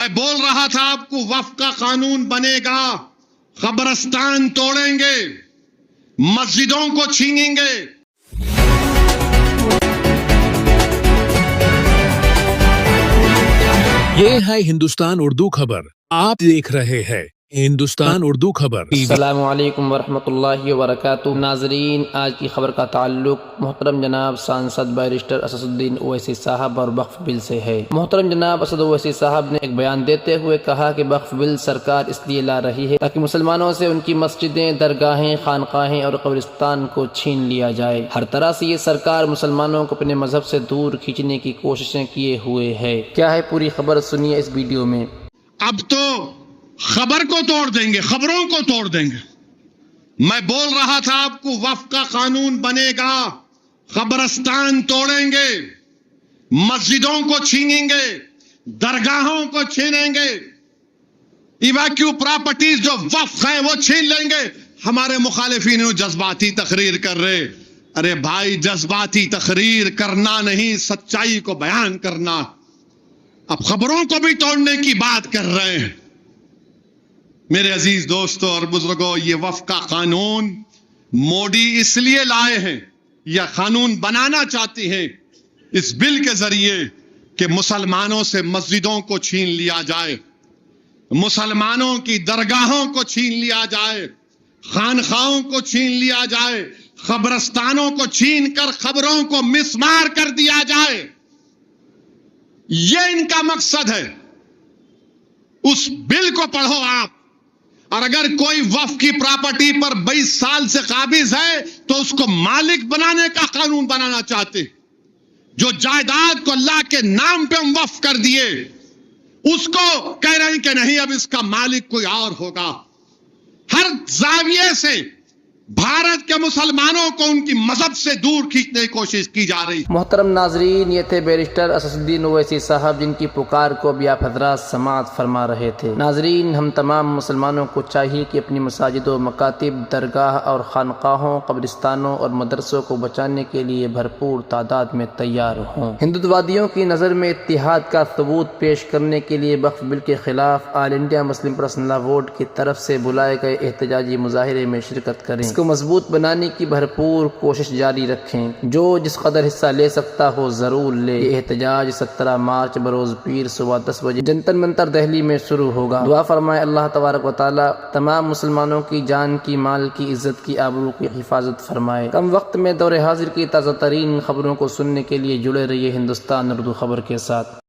میں بول رہا تھا آپ کو وقف کا قانون بنے گا، قبرستان توڑیں گے، مسجدوں کو چھینیں گے۔ یہ ہے ہندوستان اردو خبر، آپ دیکھ رہے ہیں ہندوستان اردو خبر۔ السلام علیکم ورحمۃ اللہ وبرکاتہ۔ ناظرین، آج کی خبر کا تعلق محترم جناب سانسد بیرسٹر اسد الدین اویسی صاحب اور وقف بل سے ہے۔ محترم جناب اسد اویسی صاحب نے ایک بیان دیتے ہوئے کہا کہ وقف بل سرکار اس لیے لا رہی ہے تاکہ مسلمانوں سے ان کی مسجدیں، درگاہیں، خانقاہیں اور قبرستان کو چھین لیا جائے۔ ہر طرح سے یہ سرکار مسلمانوں کو اپنے مذہب سے دور کھینچنے کی کوششیں کیے ہوئے ہے۔ کیا ہے پوری خبر، سنیے اس ویڈیو میں۔ اب تو خبر کو توڑ دیں گے، خبروں کو توڑ دیں گے۔ میں بول رہا تھا آپ کو وقف کا قانون بنے گا، قبرستان توڑیں گے، مسجدوں کو چھینیں گے، درگاہوں کو چھینیں گے، ایواکیو پراپرٹیز جو وقف ہیں وہ چھین لیں گے۔ ہمارے مخالفین جذباتی تقریر کر رہے، ارے بھائی جذباتی تقریر کرنا نہیں، سچائی کو بیان کرنا۔ اب خبروں کو بھی توڑنے کی بات کر رہے ہیں۔ میرے عزیز دوستو اور بزرگوں، یہ وقف کا قانون مودی اس لیے لائے ہیں یا قانون بنانا چاہتی ہیں اس بل کے ذریعے کہ مسلمانوں سے مسجدوں کو چھین لیا جائے، مسلمانوں کی درگاہوں کو چھین لیا جائے، خانقاہوں کو چھین لیا جائے، قبرستانوں کو چھین کر قبروں کو مسمار کر دیا جائے۔ یہ ان کا مقصد ہے۔ اس بل کو پڑھو آپ، اور اگر کوئی وقف کی پراپرٹی پر 22 سال سے قابض ہے تو اس کو مالک بنانے کا قانون بنانا چاہتے۔ جو جائیداد کو اللہ کے نام پہ ہم وقف کر دیے اس کو کہہ رہے ہیں کہ نہیں، اب اس کا مالک کوئی اور ہوگا۔ ہر زاویے سے بھارت کے مسلمانوں کو ان کی مذہب سے دور کھینچنے کی کوشش کی جا رہی۔ محترم ناظرین، یہ تھے بیرسٹر اسد الدین اویسی صاحب، جن کی پکار کو بھی آپ حضرات سماعت فرما رہے تھے۔ ناظرین، ہم تمام مسلمانوں کو چاہیے کہ اپنی مساجد و مکاتب، درگاہ اور خانقاہوں، قبرستانوں اور مدرسوں کو بچانے کے لیے بھرپور تعداد میں تیار ہوں۔ ہندوتوادیوں کی نظر میں اتحاد کا ثبوت پیش کرنے کے لیے وقف بل کے خلاف آل انڈیا مسلم پرسنل لا بورڈ کی طرف سے بلائے گئے احتجاجی مظاہرے میں شرکت کریں۔ اس کو مضبوط بنانے کی بھرپور کوشش جاری رکھیں۔ جو جس قدر حصہ لے سکتا ہو ضرور لے۔ یہ احتجاج 17 مارچ بروز پیر صبح 10 بجے جنتر منتر دہلی میں شروع ہوگا۔ دعا فرمائے اللہ تبارک و تعالی تمام مسلمانوں کی جان کی، مال کی، عزت کی، آبرو کی حفاظت فرمائے۔ کم وقت میں دور حاضر کی تازہ ترین خبروں کو سننے کے لیے جڑے رہیے ہندوستان اردو خبر کے ساتھ۔